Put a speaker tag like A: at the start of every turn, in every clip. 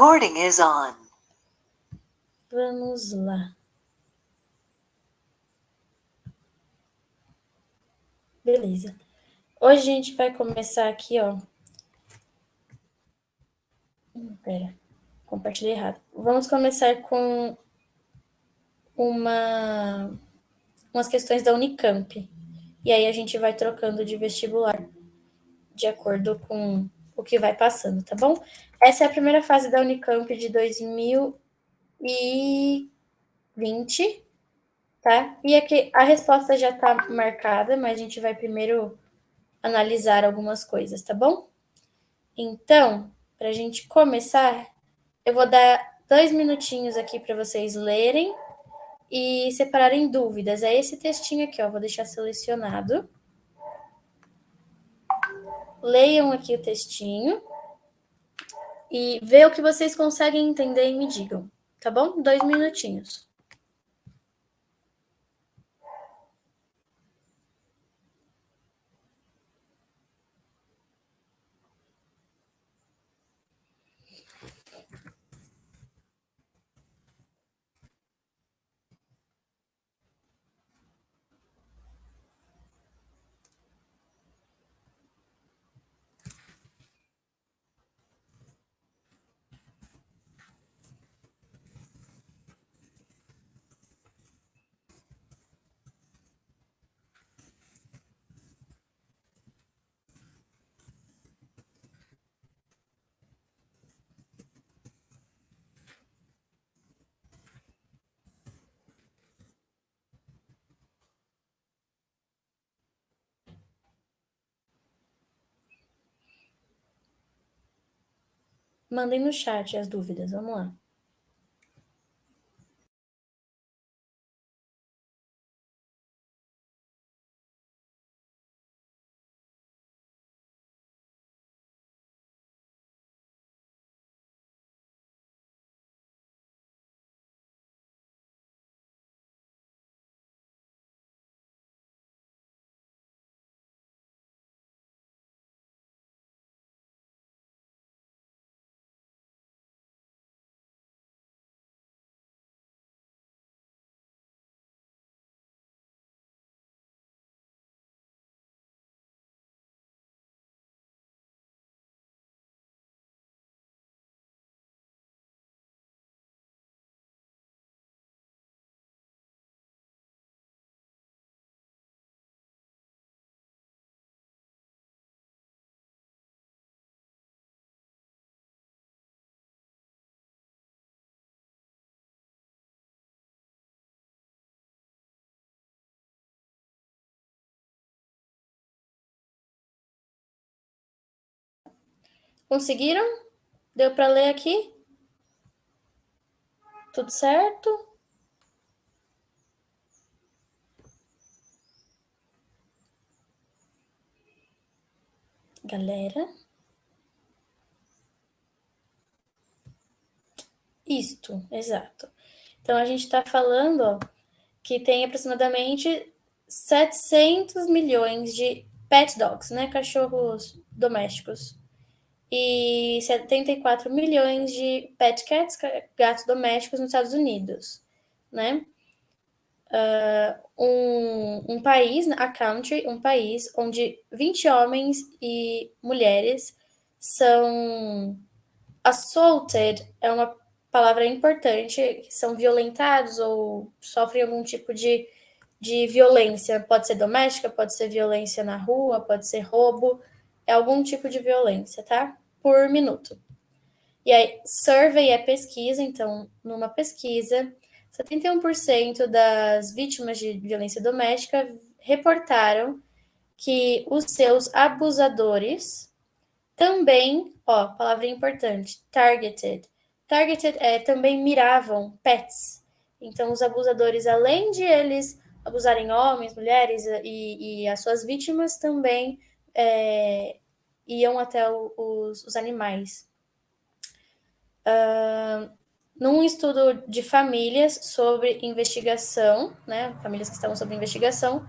A: Recording is on.
B: Vamos lá. Beleza. Hoje a gente vai começar aqui, ó. Pera, compartilhei errado. Vamos começar com umas questões da Unicamp. E aí a gente vai trocando de vestibular de acordo com o que vai passando, tá bom? Essa é a primeira fase da Unicamp de 2020, tá? E aqui a resposta já tá marcada, mas a gente vai primeiro analisar algumas coisas, tá bom? Então, para a gente começar, eu vou dar 2 minutinhos aqui para vocês lerem e separarem dúvidas. É esse textinho aqui, ó, vou deixar selecionado. Leiam aqui o textinho e vê o que vocês conseguem entender e me digam, tá bom? 2 minutinhos. Mandem no chat as dúvidas, vamos lá. Conseguiram? Deu para ler aqui? Tudo certo? Galera? Isto, exato. Então, a gente está falando, ó, que tem aproximadamente 700 milhões de pet dogs, né? Cachorros domésticos. E 74 milhões de pet cats, gatos domésticos nos Estados Unidos, né? Um país, a country, um país onde 20 homens e mulheres são assaulted, é uma palavra importante, são violentados ou sofrem algum tipo de violência. Pode ser doméstica, pode ser violência na rua, pode ser roubo, é algum tipo de violência, tá? Por minuto. E aí, survey é pesquisa, então, numa pesquisa, 71% das vítimas de violência doméstica reportaram que os seus abusadores também, ó, palavra importante, targeted. Targeted é também miravam pets. Então, os abusadores, além de eles abusarem homens, mulheres e as suas vítimas, também iam até os animais. Num estudo de famílias sobre investigação, né, famílias que estavam sob investigação,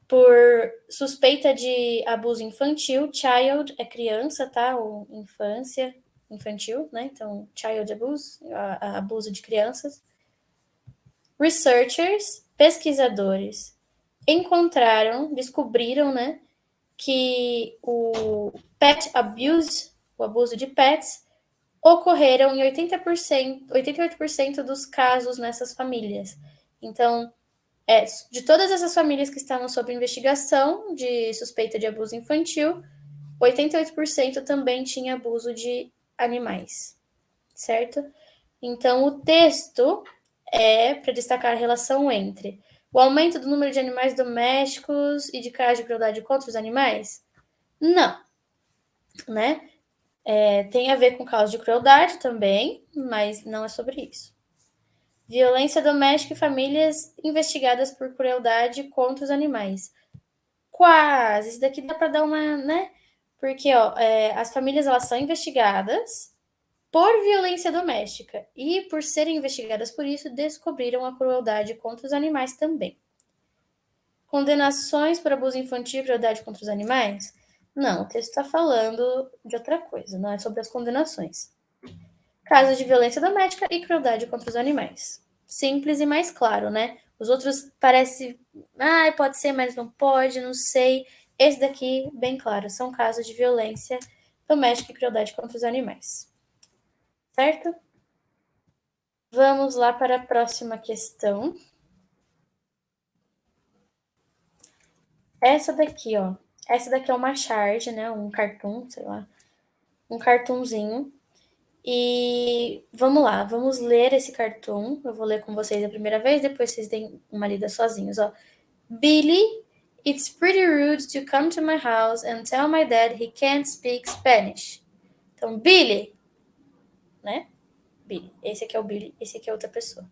B: por suspeita de abuso infantil, child é criança, tá, ou infância, infantil, né? Então, child abuse, abuso de crianças. Researchers, pesquisadores, descobriram, né, que o pet abuse, o abuso de pets, ocorreram em 80%, 88% dos casos nessas famílias. Então, de todas essas famílias que estavam sob investigação de suspeita de abuso infantil, 88% também tinha abuso de animais, certo? Então, o texto é para destacar a relação entre o aumento do número de animais domésticos e de casos de crueldade contra os animais? Não, né? Tem a ver com casos de crueldade também, mas não é sobre isso. Violência doméstica e famílias investigadas por crueldade contra os animais. Quase, isso daqui dá para dar uma, né? Porque as famílias elas são investigadas por violência doméstica e por serem investigadas por isso descobriram a crueldade contra os animais também. Condenações por abuso infantil e crueldade contra os animais? Não, o texto está falando de outra coisa, não é sobre as condenações. Casos de violência doméstica e crueldade contra os animais. Simples e mais claro, né? Os outros parece, pode ser, mas não pode, não sei. Esse daqui, bem claro, são casos de violência doméstica e crueldade contra os animais. Certo? Vamos lá para a próxima questão. Essa daqui, ó. Essa daqui é uma charge, né? Um cartoon, sei lá. Um cartoonzinho. E vamos lá, vamos ler esse cartoon. Eu vou ler com vocês a primeira vez, depois vocês deem uma lida sozinhos, ó. Billy, it's pretty rude to come to my house and tell my dad he can't speak Spanish. Então, Billy, né? Billy. Esse aqui é o Billy, esse aqui é outra pessoa.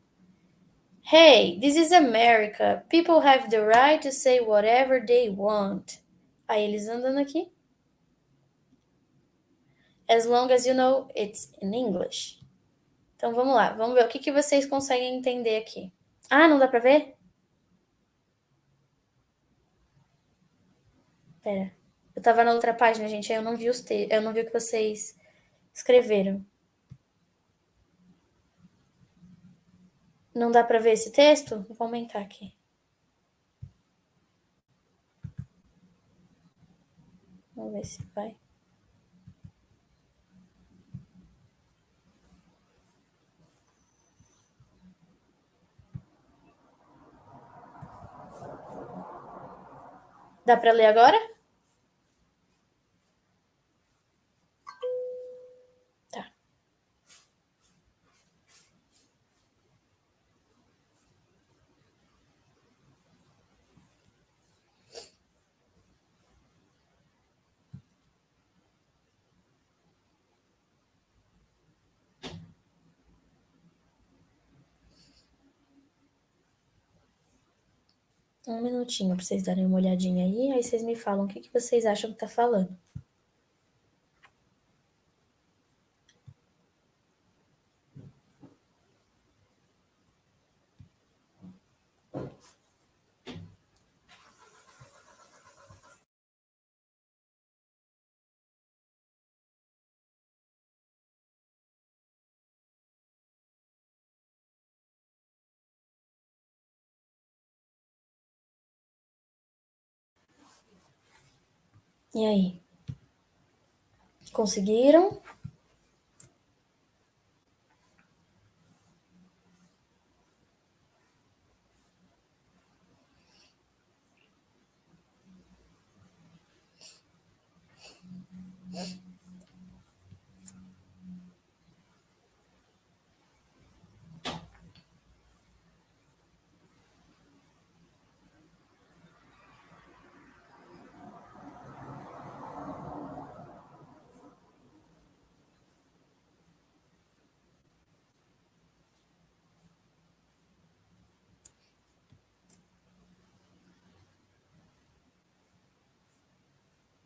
B: Hey, this is America. People have the right to say whatever they want. Aí eles andando aqui. As long as you know it's in English. Então vamos lá, vamos ver o que vocês conseguem entender aqui. Não dá pra ver? Pera. Eu tava na outra página, gente, aí eu não vi eu não vi o que vocês escreveram. Não dá pra ver esse texto? Vou aumentar aqui. Vamos ver se vai. Dá pra ler agora? Tá. Um minutinho pra vocês darem uma olhadinha aí vocês me falam o que vocês acham que tá falando. E aí? Conseguiram?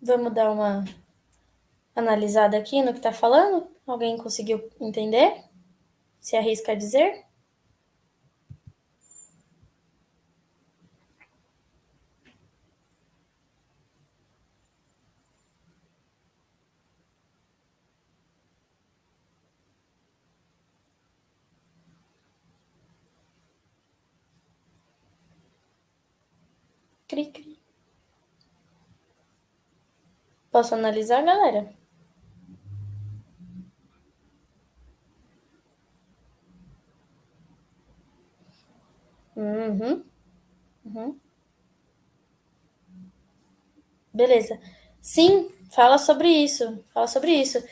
B: Vamos dar uma analisada aqui no que tá falando? Alguém conseguiu entender? Se arrisca a dizer? Cri, cri. Posso analisar, galera? Uhum, uhum. Beleza. Sim, fala sobre isso. Fala sobre isso.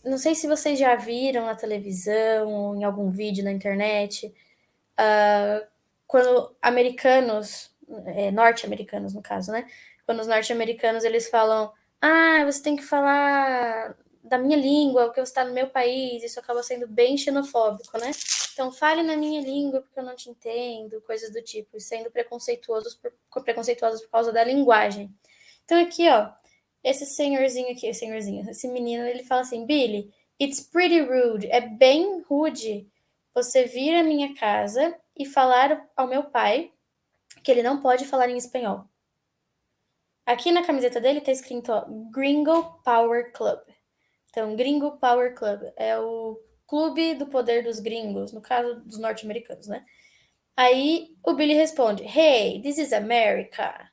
B: Não sei se vocês já viram na televisão ou em algum vídeo na internet, quando americanos, norte-americanos no caso, né? Quando os norte-americanos eles falam, você tem que falar da minha língua, porque você está no meu país, isso acaba sendo bem xenofóbico, né? Então fale na minha língua porque eu não te entendo, coisas do tipo, sendo preconceituosos por causa da linguagem. Então aqui, ó, esse menino, ele fala assim, Billy, it's pretty rude, é bem rude você vir à minha casa e falar ao meu pai que ele não pode falar em espanhol. Aqui na camiseta dele tá escrito, ó, Gringo Power Club. Então, Gringo Power Club é o clube do poder dos gringos, no caso dos norte-americanos, né? Aí o Billy responde: Hey, this is America.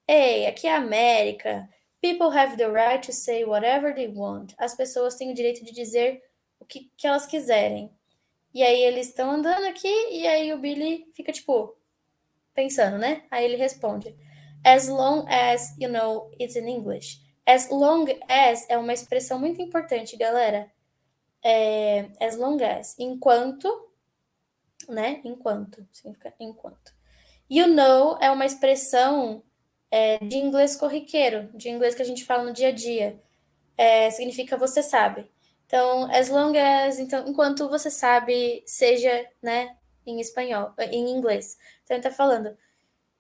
B: Hey, aqui é a América. People have the right to say whatever they want. As pessoas têm o direito de dizer o que elas quiserem. E aí eles estão andando aqui e aí o Billy fica tipo pensando, né? Aí ele responde: As long as you know it's in English. As long as é uma expressão muito importante, galera. As long as, enquanto, né? Enquanto, significa enquanto. You know é uma expressão de inglês corriqueiro, de inglês que a gente fala no dia a dia. Significa você sabe. Então, as long as, então, enquanto você sabe, seja, né, em espanhol, em inglês. Então, ele tá falando,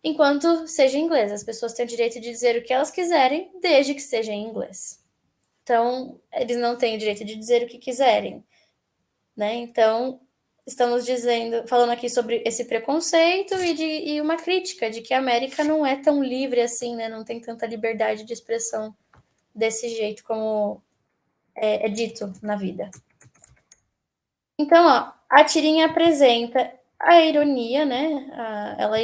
B: enquanto seja em inglês, as pessoas têm o direito de dizer o que elas quiserem, desde que seja em inglês. Então, eles não têm o direito de dizer o que quiserem, né? Então, estamos dizendo, falando aqui sobre esse preconceito e uma crítica de que a América não é tão livre assim, né? Não tem tanta liberdade de expressão desse jeito como é dito na vida. Então, ó, a tirinha apresenta a ironia, né? Ela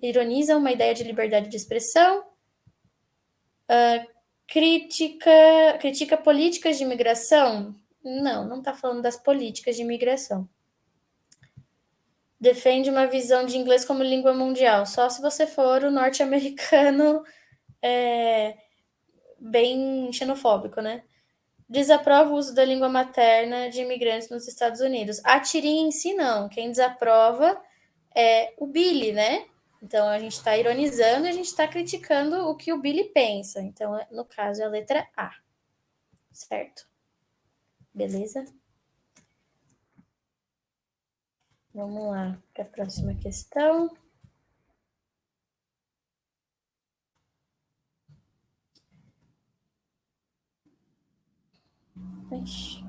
B: ironiza uma ideia de liberdade de expressão, critica políticas de imigração. Não está falando das políticas de imigração. Defende uma visão de inglês como língua mundial, só se você for o norte-americano bem xenofóbico, né? Desaprova o uso da língua materna de imigrantes nos Estados Unidos. A tirinha em si, não. Quem desaprova é o Billy, né? Então, a gente está ironizando e a gente está criticando o que o Billy pensa. Então, no caso, é a letra A. Certo? Beleza? Vamos lá para a próxima questão. Ixi.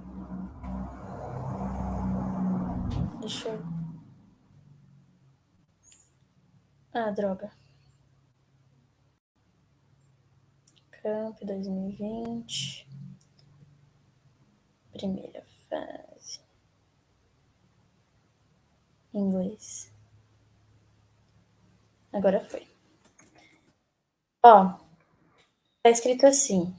B: Deixa eu. Droga. Camp 2020. Primeira fase. Inglês. Agora foi. Ó, tá escrito assim.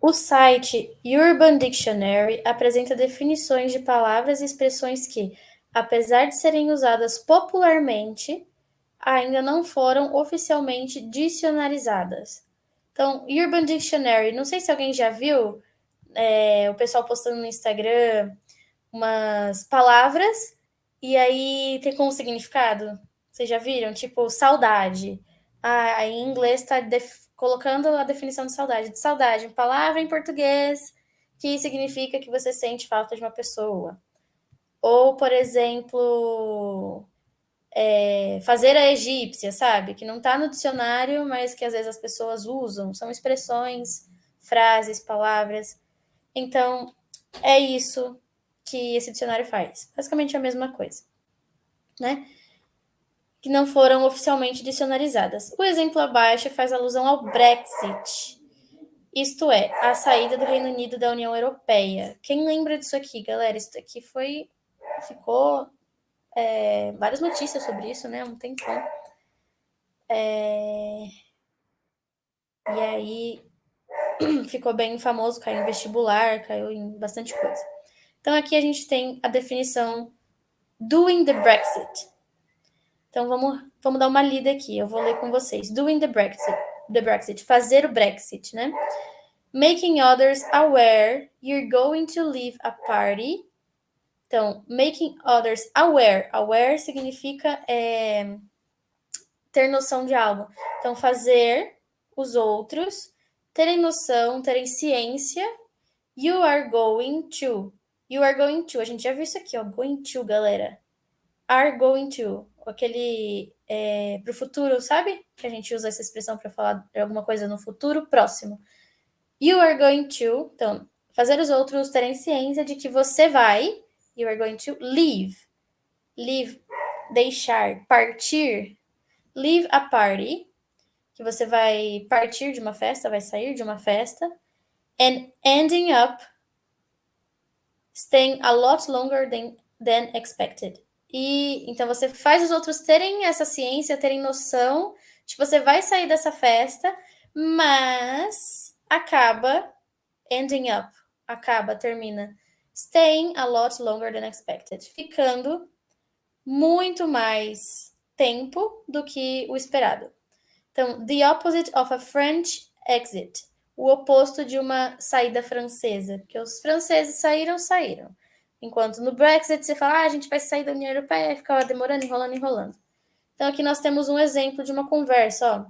B: O site Urban Dictionary apresenta definições de palavras e expressões que, apesar de serem usadas popularmente, ainda não foram oficialmente dicionarizadas. Então, Urban Dictionary, não sei se alguém já viu o pessoal postando no Instagram umas palavras e aí tem como significado. Vocês já viram? Tipo, saudade. Em inglês está colocando a definição de saudade. De saudade, palavra em português que significa que você sente falta de uma pessoa. Ou, por exemplo, fazer a egípcia, sabe? Que não está no dicionário, mas que às vezes as pessoas usam. São expressões, frases, palavras. Então, é isso que esse dicionário faz. Basicamente a mesma coisa, né? Que não foram oficialmente dicionarizadas. O exemplo abaixo faz alusão ao Brexit, isto é, a saída do Reino Unido da União Europeia. Quem lembra disso aqui, galera? Isso aqui ficou várias notícias sobre isso, né? Um tempão. E aí ficou bem famoso, caiu em vestibular, caiu em bastante coisa. Então aqui a gente tem a definição doing the Brexit. Então vamos dar uma lida aqui, eu vou ler com vocês. Doing the Brexit, fazer o Brexit, né? Making others aware you're going to leave a party. Então, making others aware. Aware significa ter noção de algo. Então, fazer os outros terem noção, terem ciência. You are going to. You are going to. A gente já viu isso aqui, ó. Going to, galera. Are going to. Aquele pro futuro, sabe? Que a gente usa essa expressão para falar de alguma coisa no futuro próximo. You are going to. Então, fazer os outros terem ciência de que você vai. You are going to leave. Leave, deixar, partir. Leave a party. Que você vai partir de uma festa, vai sair de uma festa. And ending up staying a lot longer than expected. E então você faz os outros terem essa ciência, terem noção de que você vai sair dessa festa, mas acaba ending up, termina staying a lot longer than expected, ficando muito mais tempo do que o esperado. Então, the opposite of a French exit, o oposto de uma saída francesa, porque os franceses saíram. Enquanto no Brexit você fala, a gente vai sair da União Europeia, e ficava demorando, enrolando. Então aqui nós temos um exemplo de uma conversa, ó.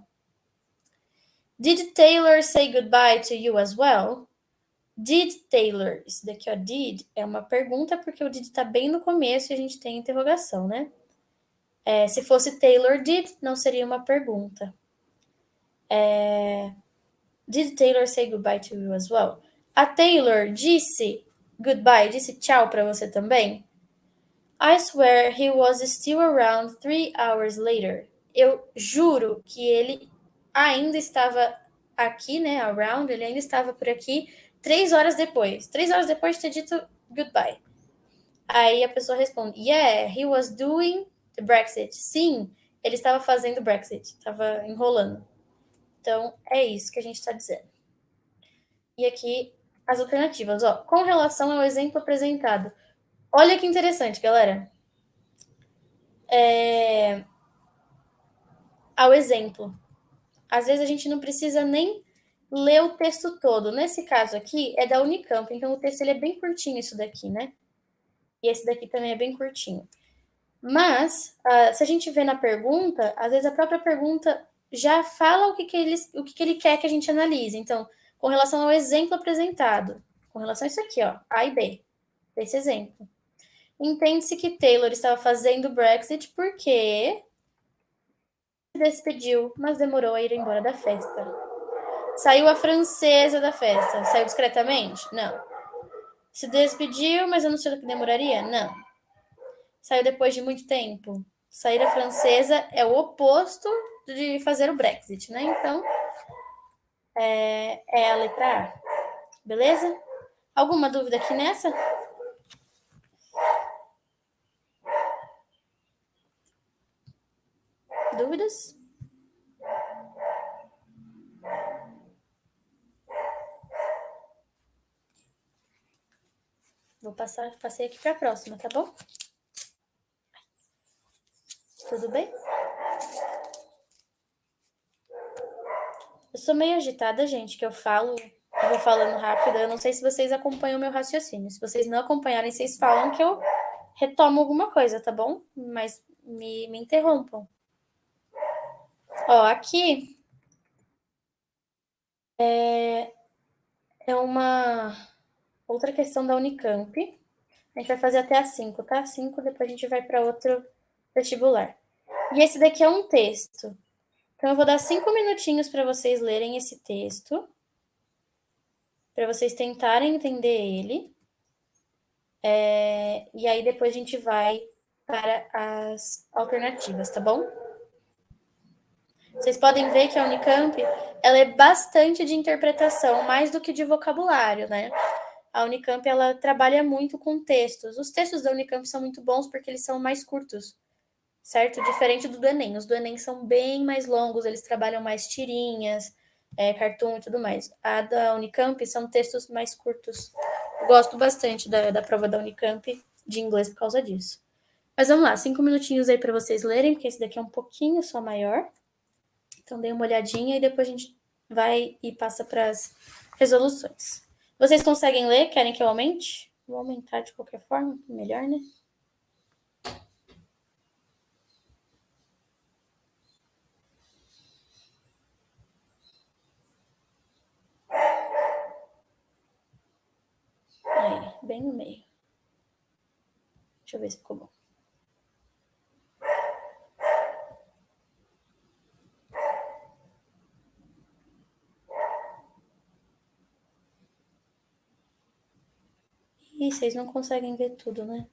B: Did Taylor say goodbye to you as well? Did Taylor, isso daqui, ó, did, é uma pergunta porque o did tá bem no começo e a gente tem interrogação, né? Se fosse Taylor did, não seria uma pergunta. Did Taylor say goodbye to you as well? A Taylor disse goodbye, disse tchau para você também? I swear he was still around 3 hours later. Eu juro que ele ainda estava aqui, né? Around, ele ainda estava por aqui 3 horas depois. 3 horas depois de ter dito goodbye. Aí a pessoa responde, yeah, he was doing the Brexit. Sim, ele estava fazendo o Brexit, estava enrolando. Então, é isso que a gente está dizendo. E aqui, as alternativas. Ó, com relação ao exemplo apresentado. Olha que interessante, galera. Ao exemplo. Às vezes a gente não precisa nem ler o texto todo. Nesse caso aqui, é da Unicamp, então o texto ele é bem curtinho, isso daqui, né? E esse daqui também é bem curtinho. Mas, se a gente vê na pergunta, às vezes a própria pergunta já fala o que ele quer que a gente analise. Então, com relação ao exemplo apresentado, com relação a isso aqui, ó, A e B, desse exemplo. Entende-se que Taylor estava fazendo o Brexit porque se despediu, mas demorou a ir embora da festa. Saiu a francesa da festa. Saiu discretamente? Não. Se despediu, mas anunciou que demoraria? Não. Saiu depois de muito tempo? Sair a francesa é o oposto de fazer o Brexit, né? Então, é a letra A. Beleza? Alguma dúvida aqui nessa? Dúvidas? Passei aqui para a próxima, tá bom? Tudo bem? Eu sou meio agitada, gente, que eu vou falando rápido. Eu não sei se vocês acompanham o meu raciocínio. Se vocês não acompanharem, vocês falam que eu retomo alguma coisa, tá bom? Mas me interrompam. Ó, aqui é uma outra questão da Unicamp. A gente vai fazer até a 5, tá? 5, depois a gente vai para outro vestibular. E esse daqui é um texto. Então, eu vou dar 5 minutinhos para vocês lerem esse texto, para vocês tentarem entender ele. E aí, depois a gente vai para as alternativas, tá bom? Vocês podem ver que a Unicamp, ela é bastante de interpretação, mais do que de vocabulário, né? A Unicamp, ela trabalha muito com textos. Os textos da Unicamp são muito bons porque eles são mais curtos. certo? Diferente do Enem. Os do Enem são bem mais longos, eles trabalham mais tirinhas, cartoon e tudo mais. A da Unicamp são textos mais curtos. Eu gosto bastante da prova da Unicamp de inglês por causa disso. Mas vamos lá, 5 minutinhos aí para vocês lerem, porque esse daqui é um pouquinho só maior. Então, dê uma olhadinha e depois a gente vai e passa para as resoluções. Vocês conseguem ler? Querem que eu aumente? Vou aumentar de qualquer forma, melhor, né? Aí, bem no meio. Deixa eu ver se ficou bom. Ih, vocês não conseguem ver tudo, né?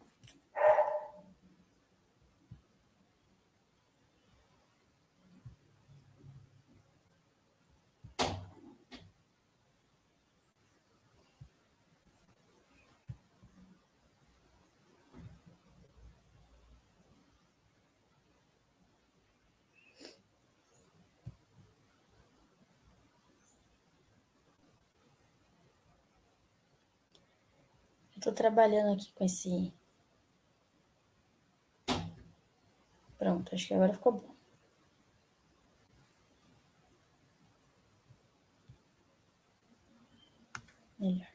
B: Eu tô trabalhando aqui com esse. Pronto, acho que agora ficou bom. Melhor.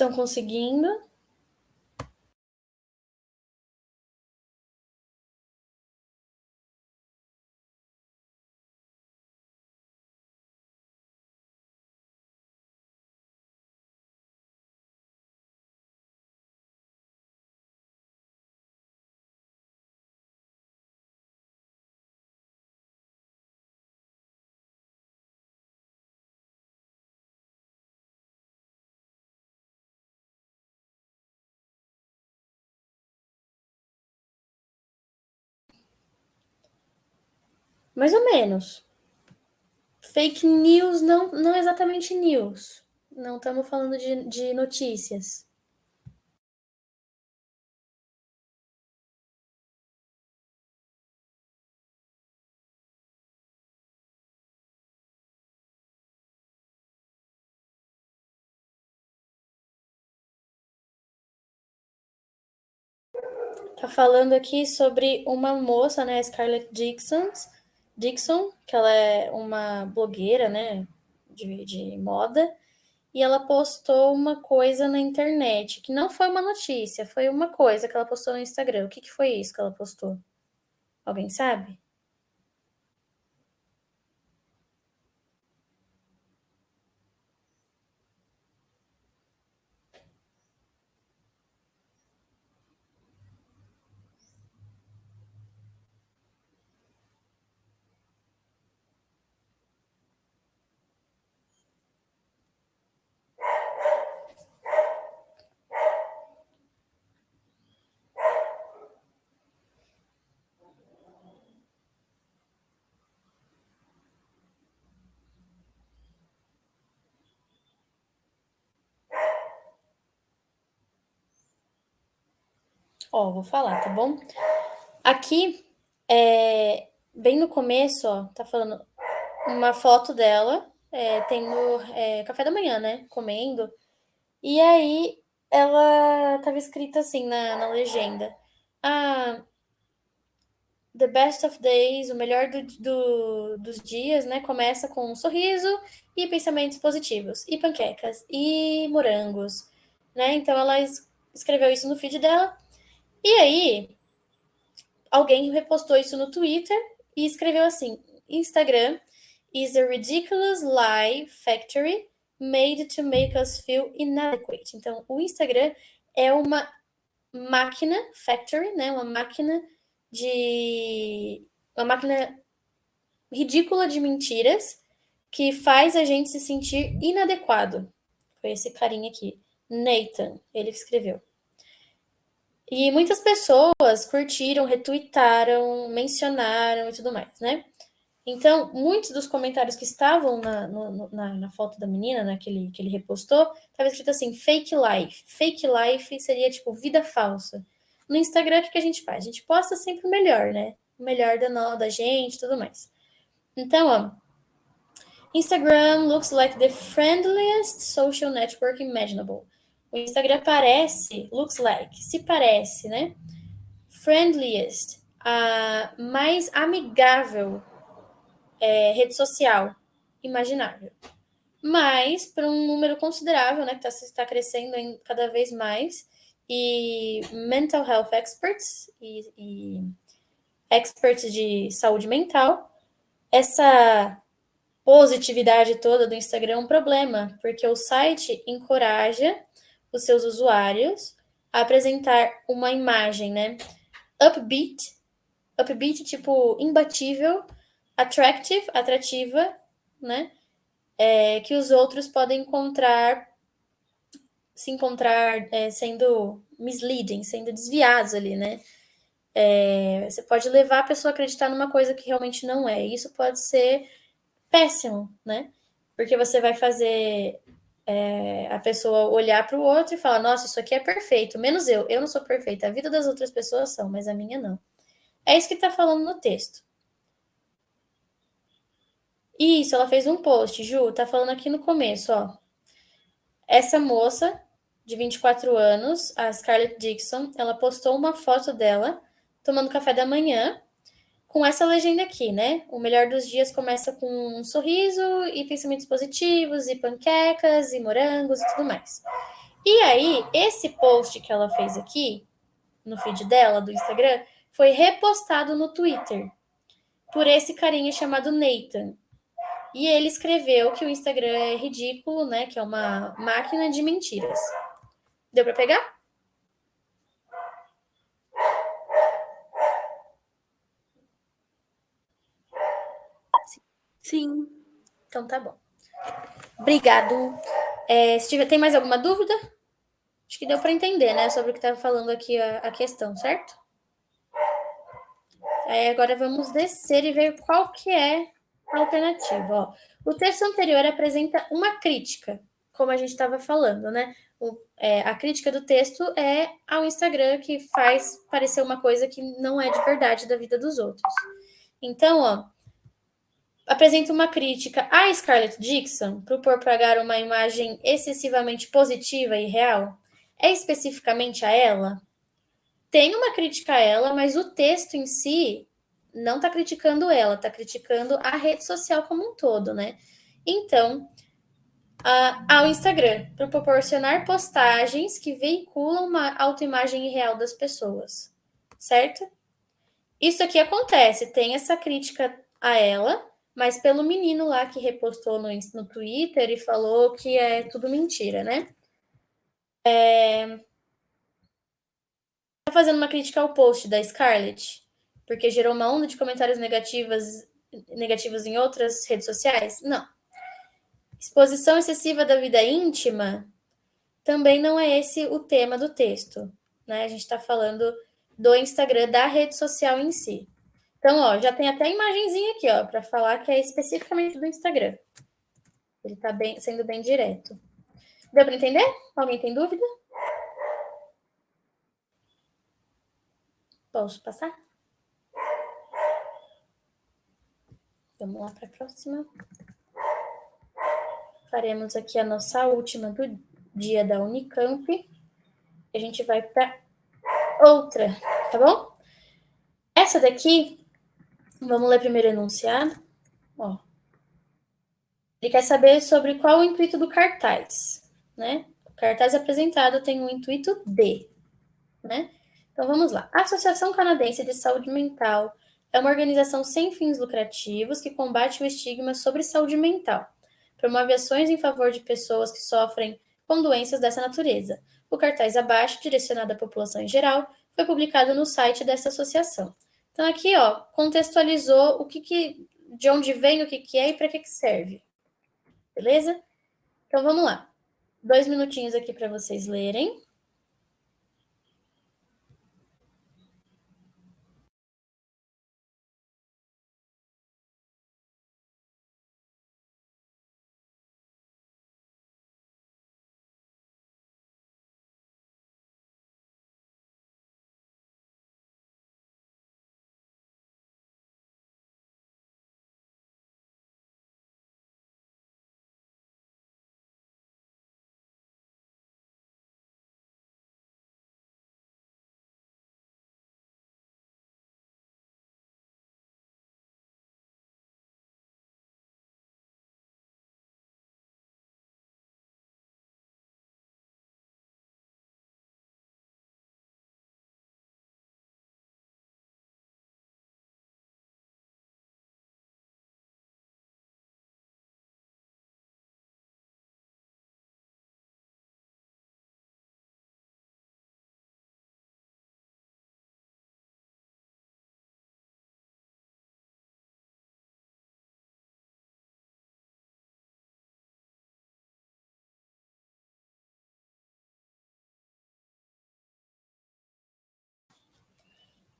B: Estão conseguindo? Mais ou menos. Fake news não exatamente news. Não estamos falando de notícias. Tá falando aqui sobre uma moça, né, Scarlett Dixon, que ela é uma blogueira, né, de moda, e ela postou uma coisa na internet, que não foi uma notícia, foi uma coisa que ela postou no Instagram. O que que foi isso que ela postou? Alguém sabe? Ó, vou falar, tá bom? Aqui, bem no começo, ó, tá falando uma foto dela, tendo café da manhã, né? Comendo. E aí ela estava escrita assim na legenda. Ah, the best of days, o melhor dos dias, né? Começa com um sorriso e pensamentos positivos, e panquecas, e morangos, né? Então ela escreveu isso no feed dela. E aí alguém repostou isso no Twitter e escreveu assim: Instagram is a ridiculous lie factory made to make us feel inadequate. Então, o Instagram é uma máquina factory, né? Uma máquina ridícula de mentiras que faz a gente se sentir inadequado. Foi esse carinha aqui, Nathan, ele escreveu. E muitas pessoas curtiram, retweetaram, mencionaram e tudo mais, né? Então, muitos dos comentários que estavam na foto da menina, naquele que ele repostou, estava escrito assim, fake life. Fake life seria, tipo, vida falsa. No Instagram, o que a gente faz? A gente posta sempre o melhor, né? O melhor da gente e tudo mais. Então, ó, Instagram looks like the friendliest social network imaginable. O Instagram parece, looks like, se parece, né? Friendliest, a mais amigável rede social imaginável. Mas, para um número considerável, né, que está crescendo cada vez mais, e mental health experts e experts de saúde mental, essa positividade toda do Instagram é um problema, porque o site encoraja os seus usuários a apresentar uma imagem, né, upbeat tipo imbatível, atrativa, né, que os outros podem se encontrar sendo misleading, sendo desviados ali, né? Você pode levar a pessoa a acreditar numa coisa que realmente não é. E isso pode ser péssimo, né? Porque você vai fazer a pessoa olhar para o outro e falar: nossa, isso aqui é perfeito, menos eu. Eu não sou perfeita. A vida das outras pessoas são, mas a minha não. É isso que está falando no texto. Isso, ela fez um post, Ju, tá falando aqui no começo, ó. Essa moça de 24 anos, a Scarlett Dixon, ela postou uma foto dela tomando café da manhã com essa legenda aqui, né? O melhor dos dias começa com um sorriso e pensamentos positivos e panquecas e morangos e tudo mais. E aí, esse post que ela fez aqui no feed dela do Instagram foi repostado no Twitter por esse carinha chamado Nathan. E ele escreveu que o Instagram é ridículo, né? Que é uma máquina de mentiras. Deu para pegar?
A: Sim.
B: Então tá bom. Obrigado. Tem mais alguma dúvida? Acho que deu para entender, né? Sobre o que estava falando aqui a questão, certo? Aí agora vamos descer e ver qual que é a alternativa. Ó. O texto anterior apresenta uma crítica, como a gente estava falando, né? A crítica do texto é ao Instagram, que faz parecer uma coisa que não é de verdade da vida dos outros. Então, ó, apresenta uma crítica à Scarlett Dixon por propagar uma imagem excessivamente positiva e real. É especificamente a ela? Tem uma crítica a ela, mas o texto em si não está criticando ela, está criticando a rede social como um todo, né? Então, ao Instagram, para proporcionar postagens que veiculam uma autoimagem irreal das pessoas, certo? Isso aqui acontece, tem essa crítica a ela, mas pelo menino lá que repostou no Twitter e falou que é tudo mentira, né? Tá fazendo uma crítica ao post da Scarlett, porque gerou uma onda de comentários negativos em outras redes sociais? Não. Exposição excessiva da vida íntima também não é esse o tema do texto, né? A gente está falando do Instagram, da rede social em si. Então, ó, já tem até a imagenzinha aqui, ó, para falar que é especificamente do Instagram. Ele está sendo bem direto. Deu para entender? Alguém tem dúvida? Posso passar? Vamos lá para a próxima. Faremos aqui a nossa última dia da Unicamp. A gente vai para outra, tá bom? Essa daqui, vamos ler primeiro o enunciado. Ó, ele quer saber sobre qual o intuito do cartaz, né? O cartaz apresentado tem o intuito de, né? Então vamos lá. A Associação Canadense de Saúde Mental é uma organização sem fins lucrativos que combate o estigma sobre saúde mental. Promove ações em favor de pessoas que sofrem com doenças dessa natureza. O cartaz abaixo, direcionado à população em geral, foi publicado no site dessa associação. Então aqui, ó, contextualizou de onde vem, o que é e para que serve. Beleza? Então vamos lá. 2 minutinhos aqui para vocês lerem.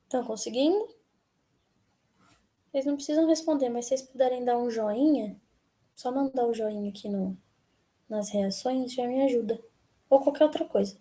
B: Estão conseguindo? Vocês não precisam responder, mas se vocês puderem dar um joinha, só mandar o joinha aqui nas reações já me ajuda. Ou qualquer outra coisa.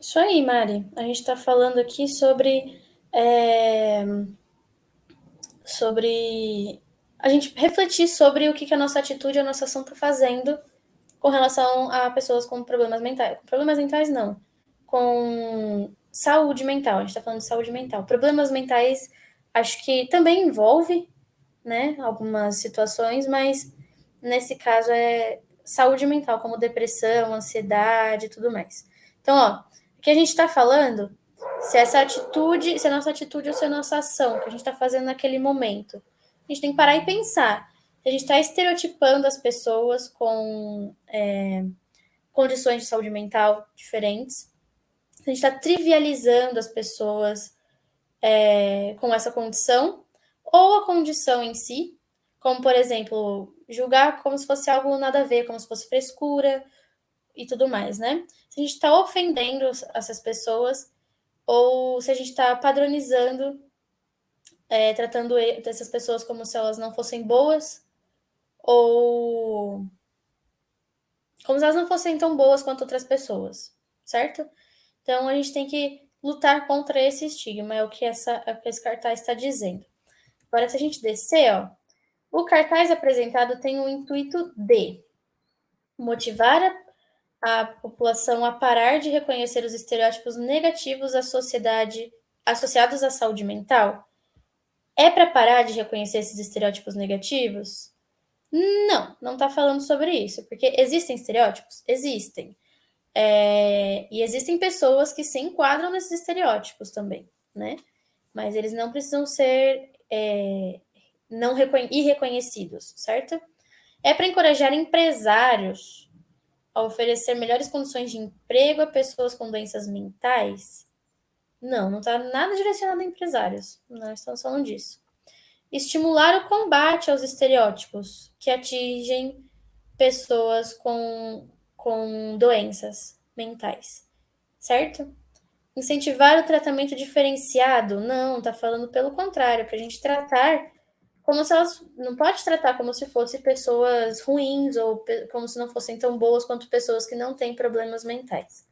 B: Isso aí, Mari. A gente está falando aqui sobre a gente refletir sobre o que a nossa atitude, a nossa ação está fazendo com relação a pessoas com problemas mentais. Com problemas mentais, não. Com saúde mental. A gente está falando de saúde mental. Problemas mentais, acho que também envolve, né, algumas situações, mas nesse caso é saúde mental, como depressão, ansiedade e tudo mais. Então, ó, o que a gente está falando, se essa atitude, se a nossa atitude ou se a nossa ação que a gente está fazendo naquele momento, a gente tem que parar e pensar. A gente está estereotipando as pessoas com condições de saúde mental diferentes. A gente está trivializando as pessoas com essa condição, ou a condição em si, como, por exemplo, julgar como se fosse algo nada a ver, como se fosse frescura e tudo mais, né? Se a gente está ofendendo essas pessoas, ou se a gente está padronizando, tratando essas pessoas como se elas não fossem boas, ou como se elas não fossem tão boas quanto outras pessoas, certo? Então a gente tem que lutar contra esse estigma, é o que esse cartaz está dizendo. Agora, se a gente descer, ó, o cartaz apresentado tem o intuito de motivar a população a parar de reconhecer os estereótipos negativos da sociedade associados à saúde mental. É para parar de reconhecer esses estereótipos negativos? Não, não está falando sobre isso, porque existem estereótipos? Existem. E existem pessoas que se enquadram nesses estereótipos também, né? Mas eles não precisam ser não irreconhecidos, certo? É para encorajar empresários a oferecer melhores condições de emprego a pessoas com doenças mentais? Não, não está nada direcionado a empresários. Não estamos falando disso. Estimular o combate aos estereótipos que atingem pessoas com doenças mentais, certo? Incentivar o tratamento diferenciado? Não, está falando pelo contrário, para a gente tratar como se elas. Não pode tratar como se fossem pessoas ruins ou como se não fossem tão boas quanto pessoas que não têm problemas mentais,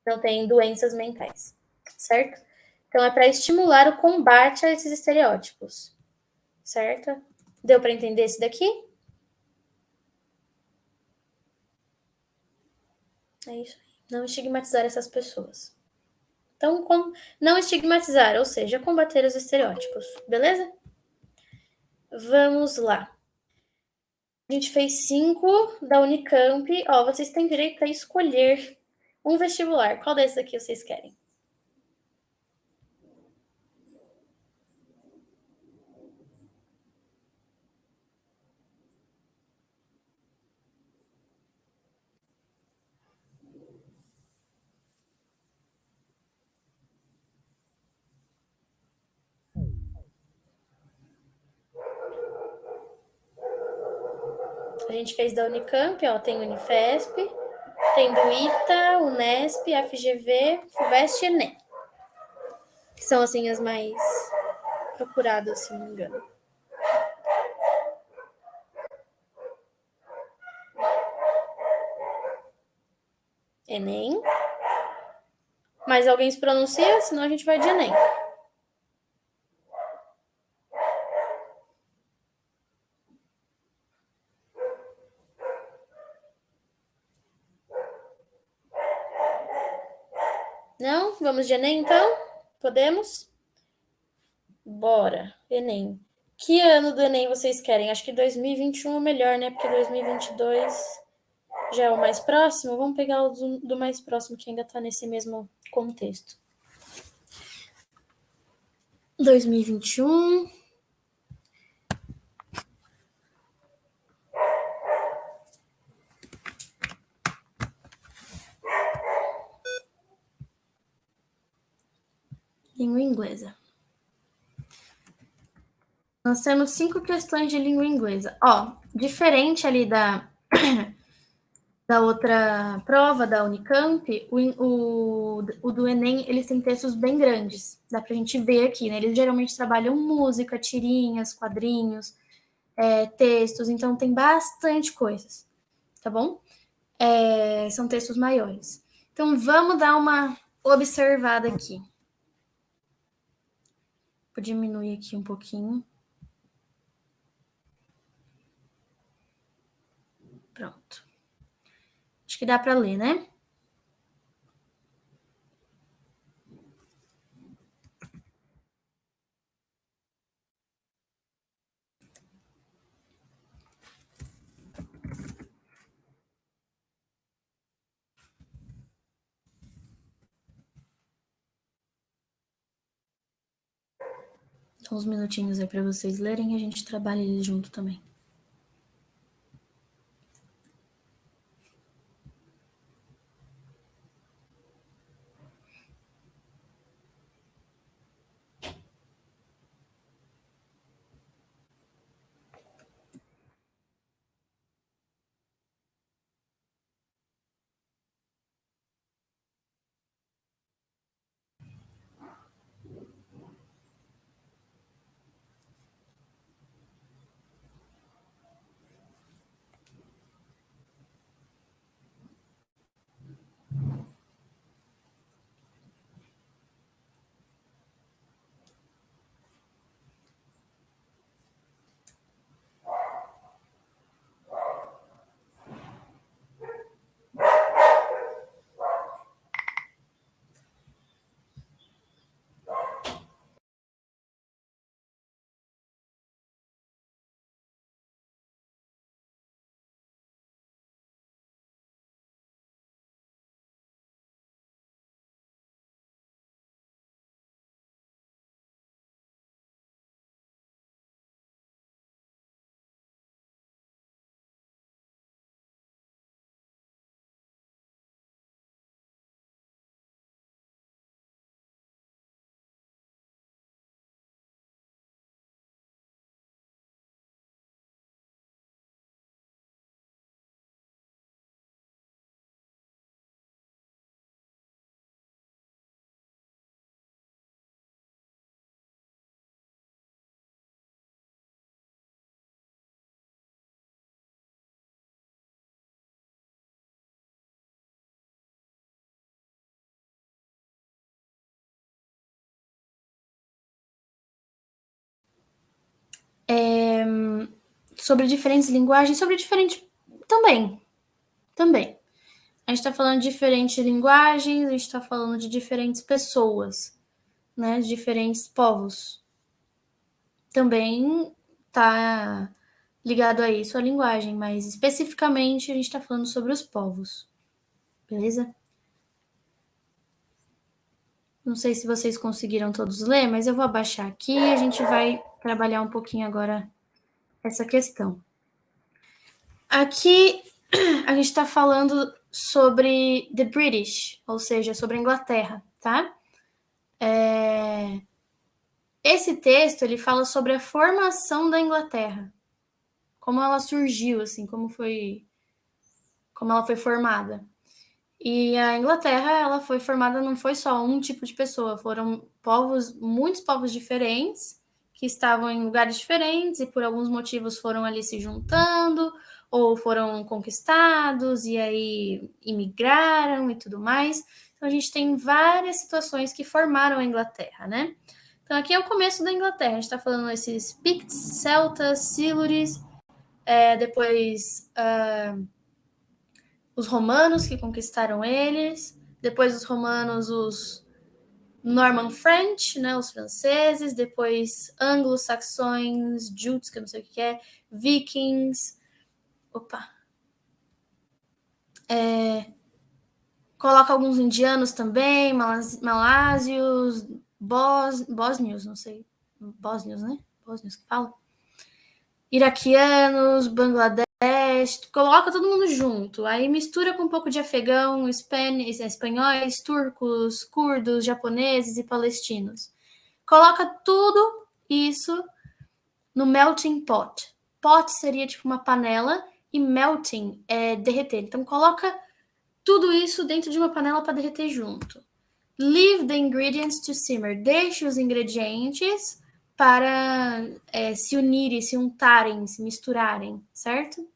B: não têm doenças mentais, certo? Então é para estimular o combate a esses estereótipos, certo? Deu para entender esse daqui? É isso aí. Não estigmatizar essas pessoas. Então, não estigmatizar, ou seja, combater os estereótipos, beleza? Vamos lá. A gente fez 5 da Unicamp. Ó, vocês têm direito a escolher um vestibular. Qual desses aqui vocês querem? A gente fez da Unicamp, ó, tem Unifesp, tem do ITA, Unesp, FGV, FUVEST e Enem. Que são, assim, as mais procuradas, se não me engano. Enem. Mais alguém se pronuncia? Senão a gente vai de Enem. Não? Vamos de Enem, então? Podemos? Bora. Enem. Que ano do Enem vocês querem? Acho que 2021 é melhor, né? Porque 2022 já é o mais próximo. Vamos pegar o do mais próximo, que ainda tá nesse mesmo contexto. 2021. Língua inglesa. Nós temos 5 questões de língua inglesa. Ó, diferente ali da outra prova da Unicamp, o do Enem, eles têm textos bem grandes. Dá pra gente ver aqui, né? Eles geralmente trabalham música, tirinhas, quadrinhos, textos, então tem bastante coisas, tá bom? São textos maiores. Então, vamos dar uma observada aqui. Vou diminuir aqui um pouquinho. Pronto. Acho que dá para ler, né? Então, uns minutinhos aí para vocês lerem e a gente trabalha eles junto também. sobre diferentes linguagens, sobre diferentes... Também. A gente está falando de diferentes linguagens, a gente está falando de diferentes pessoas, né? De diferentes povos. Também está ligado a isso, a linguagem, mas especificamente a gente está falando sobre os povos. Beleza? Não sei se vocês conseguiram todos ler, mas eu vou abaixar aqui e a gente vai trabalhar um pouquinho agora essa questão. Aqui a gente está falando sobre the British, ou seja, sobre a Inglaterra, tá? Esse texto, ele fala sobre a formação da Inglaterra, como ela surgiu, assim, como ela foi formada. E a Inglaterra, ela foi formada, não foi só um tipo de pessoa, foram muitos povos diferentes, que estavam em lugares diferentes e por alguns motivos foram ali se juntando, ou foram conquistados e aí imigraram e tudo mais. Então a gente tem várias situações que formaram a Inglaterra, né? Então aqui é o começo da Inglaterra, a gente está falando esses Picts, Celtas, Silures, depois os romanos que conquistaram eles, depois os romanos, os Norman French, né, os franceses, depois anglo-saxões, Jutes, que eu não sei o que é, vikings, coloca alguns indianos também, malásios, bósnios, não sei, bósnios, né? Bósnios que fala. Iraquianos, Bangladesh, coloca todo mundo junto. Aí mistura com um pouco de afegão, espanhóis, turcos, curdos, japoneses e palestinos. Coloca tudo isso no melting pot. Pot seria tipo uma panela e melting é derreter. Então coloca tudo isso dentro de uma panela para derreter junto. Leave the ingredients to simmer. Deixe os ingredientes para se unirem, se untarem, se misturarem, certo?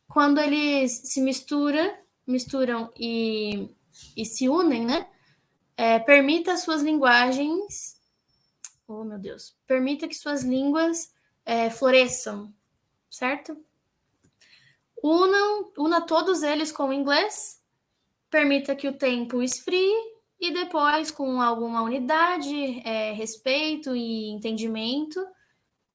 B: Quando eles se misturam e se unem, né? Permita as suas linguagens... Oh, meu Deus. Permita que suas línguas floresçam, certo? Una todos eles com o inglês. Permita que o tempo esfrie e depois, com alguma unidade, respeito e entendimento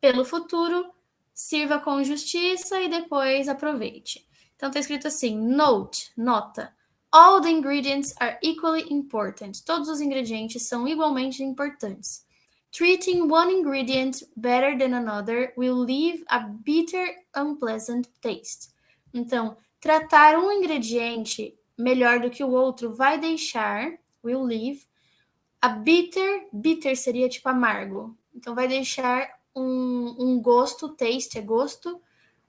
B: pelo futuro, sirva com justiça e depois aproveite. Então está escrito assim, note, nota. All the ingredients are equally important. Todos os ingredientes são igualmente importantes. Treating one ingredient better than another will leave a bitter, unpleasant taste. Então, tratar um ingrediente melhor do que o outro vai deixar, will leave, a bitter seria tipo amargo. Então, vai deixar um gosto, taste é gosto,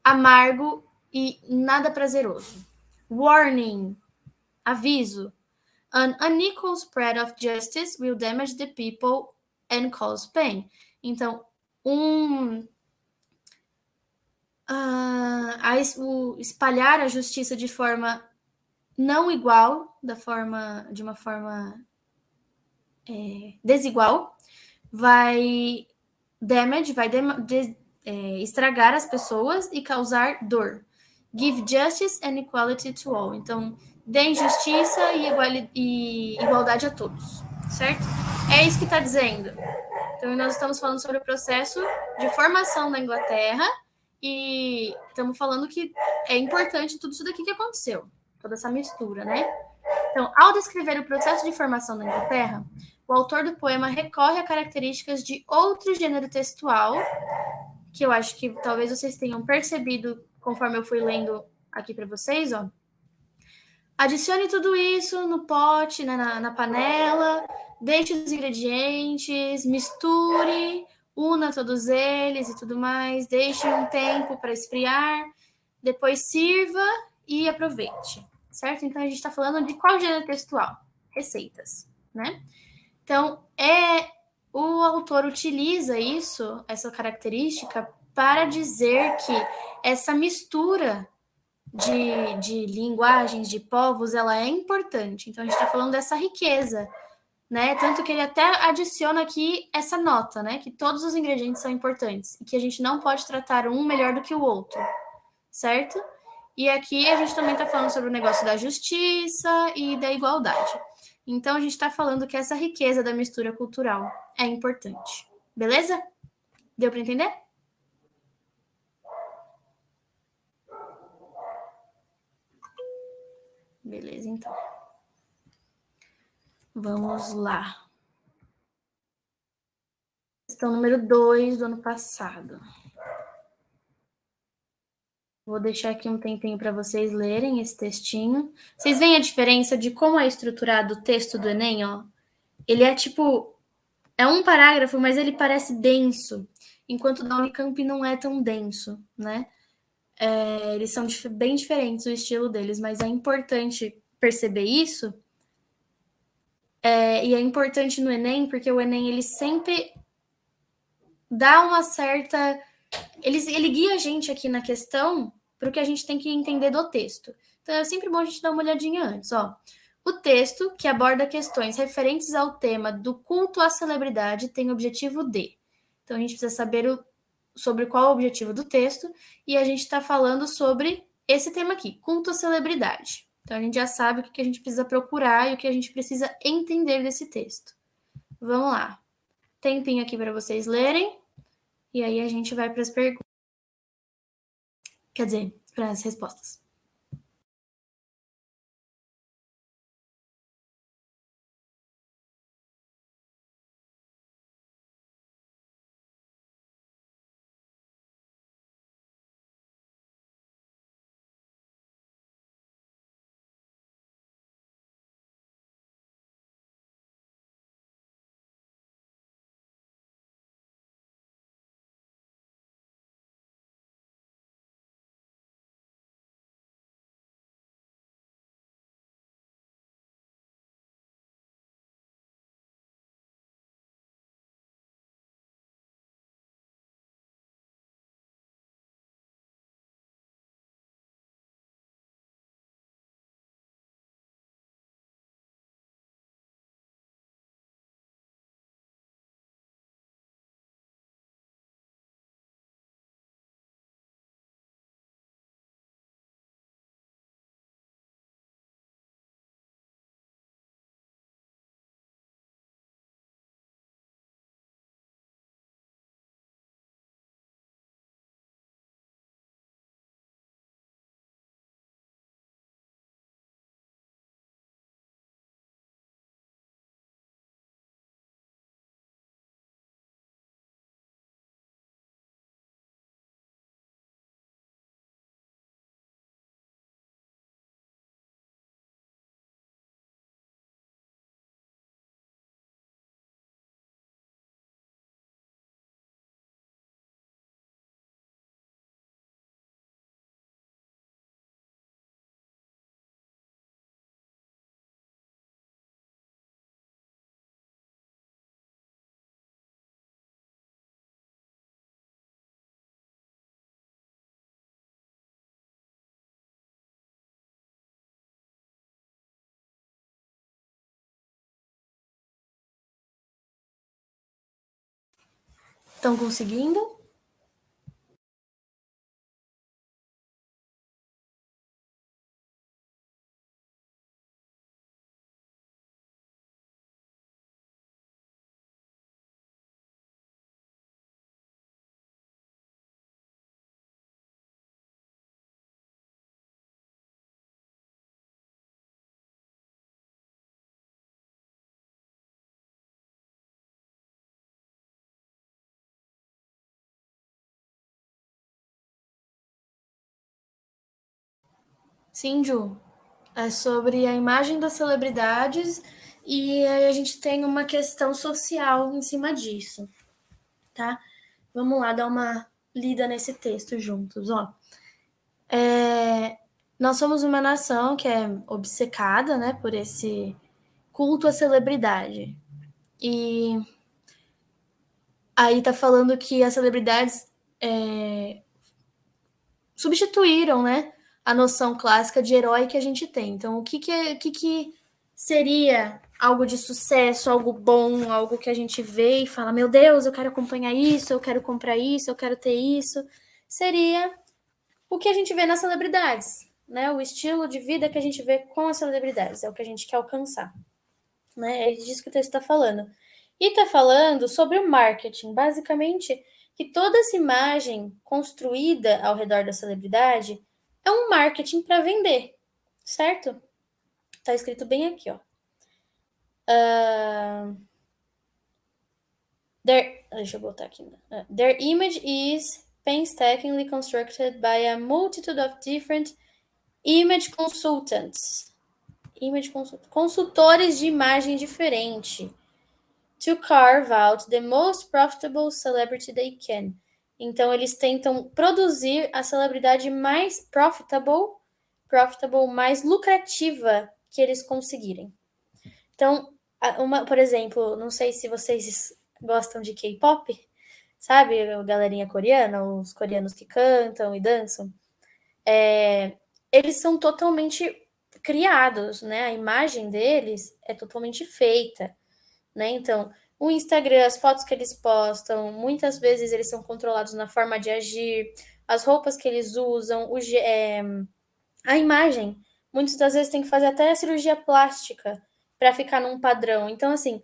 B: amargo e nada prazeroso. Warning, aviso. An unequal spread of justice will damage the people and cause pain. Então, espalhar a justiça de forma não igual, de uma forma desigual, vai estragar as pessoas e causar dor. Give justice and equality to all. Então, deem justiça e igualdade a todos, certo? É isso que está dizendo. Então, nós estamos falando sobre o processo de formação da Inglaterra e estamos falando que é importante tudo isso daqui que aconteceu, toda essa mistura, né? Então, ao descrever o processo de formação da Inglaterra, o autor do poema recorre a características de outro gênero textual, que eu acho que talvez vocês tenham percebido conforme eu fui lendo aqui para vocês, ó. Adicione tudo isso no pote, na panela, deixe os ingredientes, misture, una todos eles e tudo mais, deixe um tempo para esfriar, depois sirva e aproveite, certo? Então, a gente está falando de qual gênero textual? Receitas, né? Então, o autor utiliza essa característica, para dizer que essa mistura de linguagens, de povos, ela é importante. Então, a gente está falando dessa riqueza, né? Tanto que ele até adiciona aqui essa nota, né? Que todos os ingredientes são importantes e que a gente não pode tratar um melhor do que o outro, certo? E aqui a gente também está falando sobre o negócio da justiça e da igualdade. Então a gente está falando que essa riqueza da mistura cultural é importante. Beleza? Deu para entender? Beleza, então. Vamos lá. Questão número 2 do ano passado. Vou deixar aqui um tempinho para vocês lerem esse textinho. Vocês veem a diferença de como é estruturado o texto do Enem, ó? Ele é tipo... É um parágrafo, mas ele parece denso, enquanto o da Unicamp não é tão denso, né? Eles são bem diferentes o estilo deles, mas é importante perceber isso. E é importante no Enem, porque o Enem ele sempre dá uma certa... Ele guia a gente aqui na questão para o que a gente tem que entender do texto. Então é sempre bom a gente dar uma olhadinha antes. Ó. O texto, que aborda questões referentes ao tema do culto à celebridade, tem o objetivo de... Então a gente precisa saber sobre qual é o objetivo do texto, e a gente está falando sobre esse tema aqui, culto à celebridade. Então a gente já sabe o que a gente precisa procurar e o que a gente precisa entender desse texto. Vamos lá. Tempinho aqui para vocês lerem, e aí a gente vai para as perguntas. Quer dizer, para as respostas. Estão conseguindo? Sim, Ju. É sobre a imagem das celebridades e aí a gente tem uma questão social em cima disso, tá? Vamos lá dar uma lida nesse texto juntos, ó. Nós somos uma nação que é obcecada, né, por esse culto à celebridade. E aí tá falando que as celebridades substituíram, né, a noção clássica de herói que a gente tem. Então, o que seria algo de sucesso, algo bom, algo que a gente vê e fala, meu Deus, eu quero acompanhar isso, eu quero comprar isso, eu quero ter isso, seria o que a gente vê nas celebridades, né? O estilo de vida que a gente vê com as celebridades, é o que a gente quer alcançar, né? É disso que o texto está falando. E está falando sobre o marketing, basicamente, que toda essa imagem construída ao redor da celebridade é um marketing para vender, certo? Tá escrito bem aqui, ó. Deixa eu botar aqui. Their image is painstakingly constructed by a multitude of different image consultants. Consultores de imagem diferente. To carve out the most profitable celebrity they can. Então, eles tentam produzir a celebridade mais profitable, mais lucrativa que eles conseguirem. Então, por exemplo, não sei se vocês gostam de K-pop, sabe? A galerinha coreana, os coreanos que cantam e dançam. Eles são totalmente criados, né? A imagem deles é totalmente feita, né? Então, o Instagram, as fotos que eles postam, muitas vezes eles são controlados na forma de agir, as roupas que eles usam, a imagem. Muitas das vezes tem que fazer até a cirurgia plástica para ficar num padrão. Então, assim,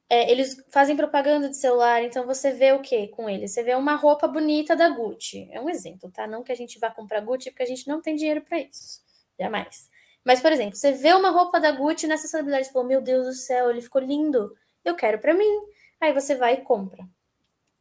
B: eles fazem propaganda de celular, então você vê o que com eles? Você vê uma roupa bonita da Gucci. É um exemplo, tá? Não que a gente vá comprar Gucci, porque a gente não tem dinheiro para isso. Jamais. Mas, por exemplo, você vê uma roupa da Gucci nessa celebridade e falou: Meu Deus do céu, ele ficou lindo. Eu quero para mim. Aí você vai e compra.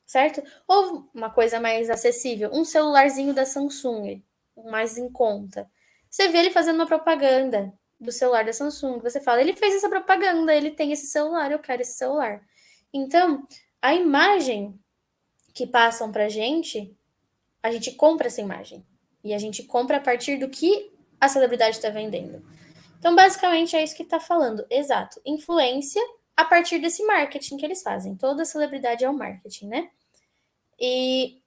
B: Certo? Ou uma coisa mais acessível, um celularzinho da Samsung, mais em conta. Você vê ele fazendo uma propaganda do celular da Samsung, você fala, ele fez essa propaganda, ele tem esse celular, eu quero esse celular. Então, a imagem que passam pra gente, a gente compra essa imagem. E a gente compra a partir do que a celebridade está vendendo. Então, basicamente, é isso que está falando. Exato. Influência a partir desse marketing que eles fazem. Toda celebridade é o marketing, né? E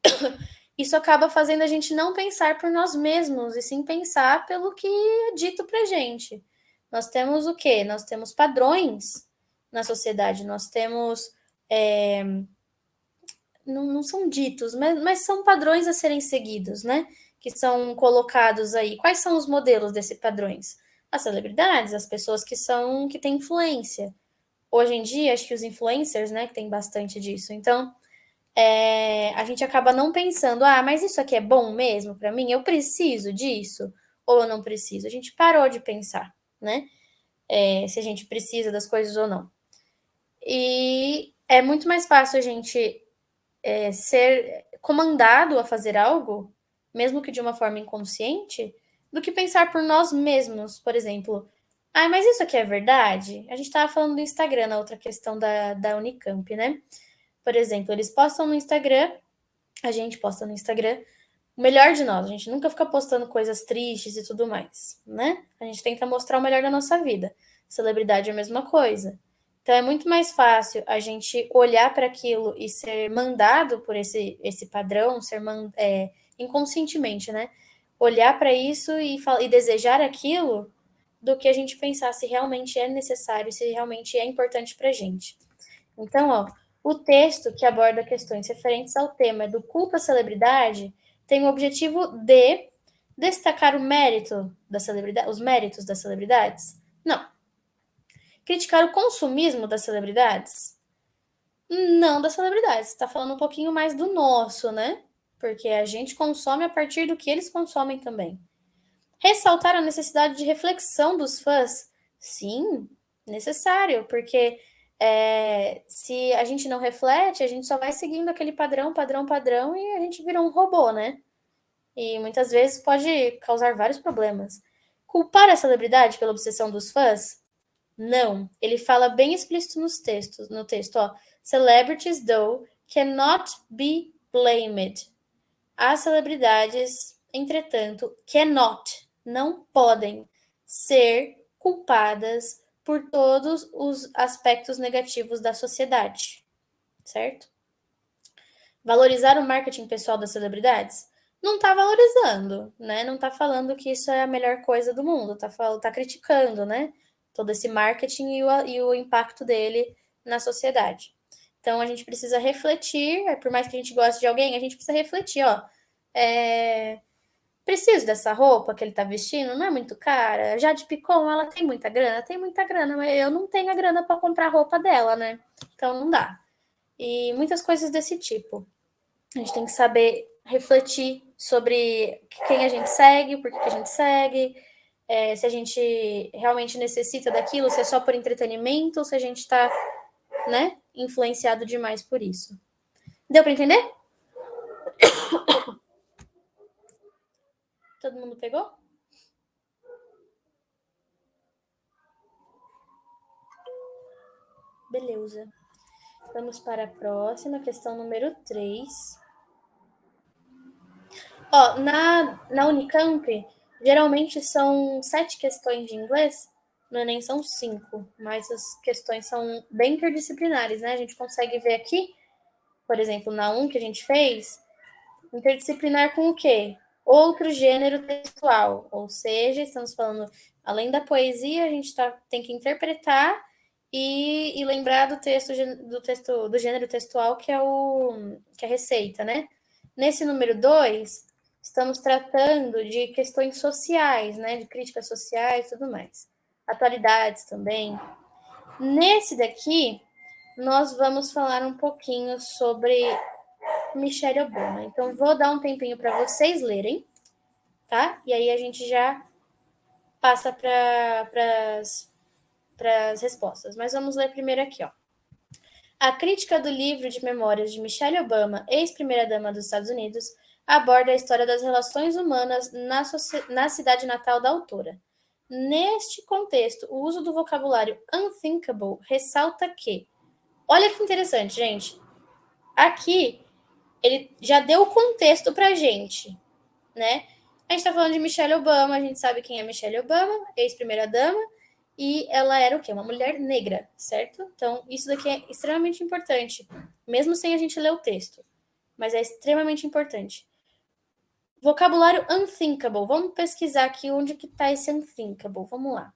B: isso acaba fazendo a gente não pensar por nós mesmos, e sim pensar pelo que é dito pra gente. Nós temos o quê? Nós temos padrões na sociedade, nós temos. Não são ditos, mas são padrões a serem seguidos, né? Que são colocados aí. Quais são os modelos desses padrões? As celebridades, as pessoas que têm influência. Hoje em dia, acho que os influencers, né, que tem bastante disso. Então, a gente acaba não pensando, mas isso aqui é bom mesmo para mim? Eu preciso disso? Ou eu não preciso? A gente parou de pensar, né? Se a gente precisa das coisas ou não. E é muito mais fácil a gente ser comandado a fazer algo, mesmo que de uma forma inconsciente, do que pensar por nós mesmos, por exemplo. Mas isso aqui é verdade? A gente estava falando do Instagram, na outra questão da Unicamp, né? Por exemplo, eles postam no Instagram, a gente posta no Instagram, o melhor de nós. A gente nunca fica postando coisas tristes e tudo mais, né? A gente tenta mostrar o melhor da nossa vida. Celebridade é a mesma coisa. Então é muito mais fácil a gente olhar para aquilo e ser mandado por esse padrão, inconscientemente, né? Olhar para isso e desejar aquilo, do que a gente pensar se realmente é necessário, se realmente é importante para a gente. Então, ó, o texto que aborda questões referentes ao tema do culto à celebridade tem o objetivo de destacar o mérito da celebridade, os méritos das celebridades? Não. Criticar o consumismo das celebridades? Não das celebridades. Está falando um pouquinho mais do nosso, né? Porque a gente consome a partir do que eles consomem também. Ressaltar a necessidade de reflexão dos fãs? Sim, necessário, porque se a gente não reflete, a gente só vai seguindo aquele padrão, e a gente vira um robô, né? E muitas vezes pode causar vários problemas. Culpar a celebridade pela obsessão dos fãs? Não. Ele fala bem explícito no texto, ó. Celebrities, though, cannot be blamed. As celebridades, entretanto, não podem ser culpadas por todos os aspectos negativos da sociedade, certo? Valorizar o marketing pessoal das celebridades? Não está valorizando, né? Não está falando que isso é a melhor coisa do mundo, tá criticando, né? todo esse marketing e o impacto dele na sociedade. Então, a gente precisa refletir, por mais que a gente goste de alguém, a gente precisa refletir, ó, preciso dessa roupa que ele tá vestindo, não é muito cara? Jade Picon, ela tem muita grana? Tem muita grana, mas eu não tenho a grana para comprar a roupa dela, né? Então, não dá. E muitas coisas desse tipo. A gente tem que saber refletir sobre quem a gente segue, por que a gente segue, se a gente realmente necessita daquilo, se é só por entretenimento, ou se a gente está, né, influenciado demais por isso. Deu para entender? Todo mundo pegou? Beleza. Vamos para a próxima, questão número 3. Ó, na Unicamp, geralmente são 7 questões de inglês, no Enem são 5, mas as questões são bem interdisciplinares, né? A gente consegue ver aqui, por exemplo, na 1 que a gente fez, interdisciplinar com o quê? Outro gênero textual, ou seja, estamos falando, além da poesia, a gente tem que interpretar e lembrar do gênero textual que é a receita, né? Nesse número 2, estamos tratando de questões sociais, né? De críticas sociais e tudo mais. Atualidades também. Nesse daqui, nós vamos falar um pouquinho sobre Michelle Obama. Então, vou dar um tempinho para vocês lerem, tá? E aí a gente já passa para as respostas. Mas vamos ler primeiro aqui, ó. A crítica do livro de memórias de Michelle Obama, ex-primeira-dama dos Estados Unidos, aborda a história das relações humanas na cidade natal da autora. Neste contexto, o uso do vocabulário unthinkable ressalta que... Olha que interessante, gente. Aqui, ele já deu o contexto pra gente, né? A gente tá falando de Michelle Obama, a gente sabe quem é Michelle Obama, ex-primeira-dama, e ela era o quê? Uma mulher negra, certo? Então, isso daqui é extremamente importante, mesmo sem a gente ler o texto, mas é extremamente importante. Vocabulário unthinkable. Vamos pesquisar aqui onde que tá esse unthinkable. Vamos lá.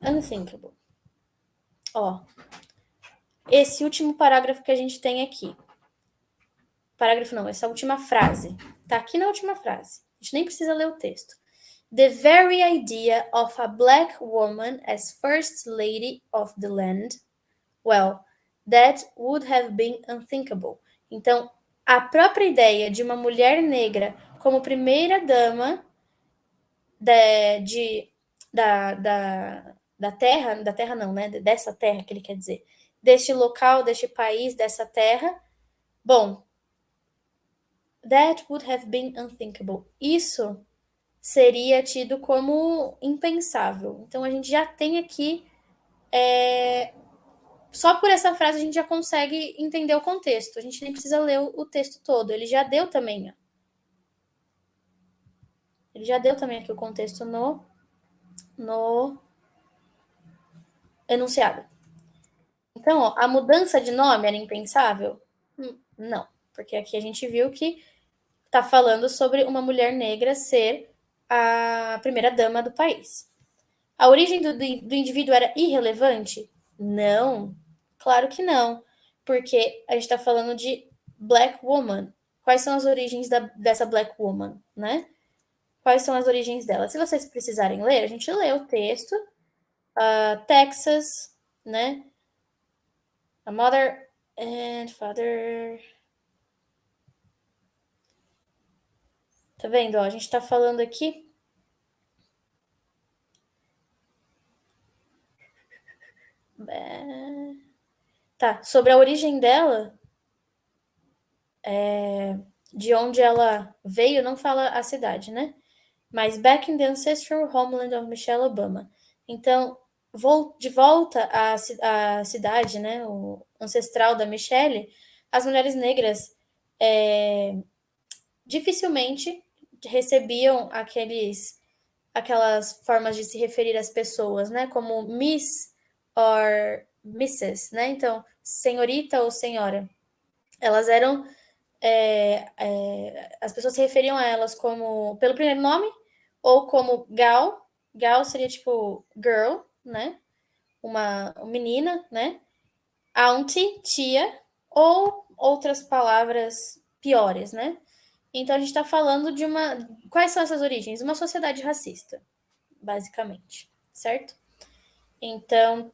B: Unthinkable. Ó, esse último parágrafo que a gente tem aqui. Parágrafo não, essa última frase. Tá aqui na última frase. A gente nem precisa ler o texto. The very idea of a black woman as first lady of the land, well, that would have been unthinkable. Então, a própria ideia de uma mulher negra como primeira-dama da terra não, né? Dessa terra que ele quer dizer. Deste local, deste país, dessa terra. Bom, that would have been unthinkable. Isso seria tido como impensável. Então a gente já tem aqui, só por essa frase a gente já consegue entender o contexto. A gente nem precisa ler o texto todo. Ele já deu também. Ó. Ele já deu também aqui o contexto no enunciado. Então, ó, a mudança de nome era impensável? Não, porque aqui a gente viu que está falando sobre uma mulher negra ser a primeira dama do país. A origem do indivíduo era irrelevante? Não, claro que não, porque a gente está falando de Black Woman. Quais são as origens dessa Black Woman, né? Quais são as origens dela? Se vocês precisarem ler, a gente lê o texto. Texas, né? A mother and father. Tá vendo? Ó, a gente tá falando aqui. Tá, sobre a origem dela, de onde ela veio, não fala a cidade, né? Mas back in the ancestral homeland of Michelle Obama. Então, de volta à cidade, né? O ancestral da Michelle, as mulheres negras dificilmente recebiam aquelas formas de se referir às pessoas, né? Como Miss or Mrs, né? Então, senhorita ou senhora. Elas eram... as pessoas se referiam a elas como pelo primeiro nome ou como gal, Gal seria tipo girl, né? Uma menina, né? Auntie, tia, ou outras palavras piores, né? Então a gente está falando de uma. Quais são essas origens? Uma sociedade racista, basicamente, certo? Então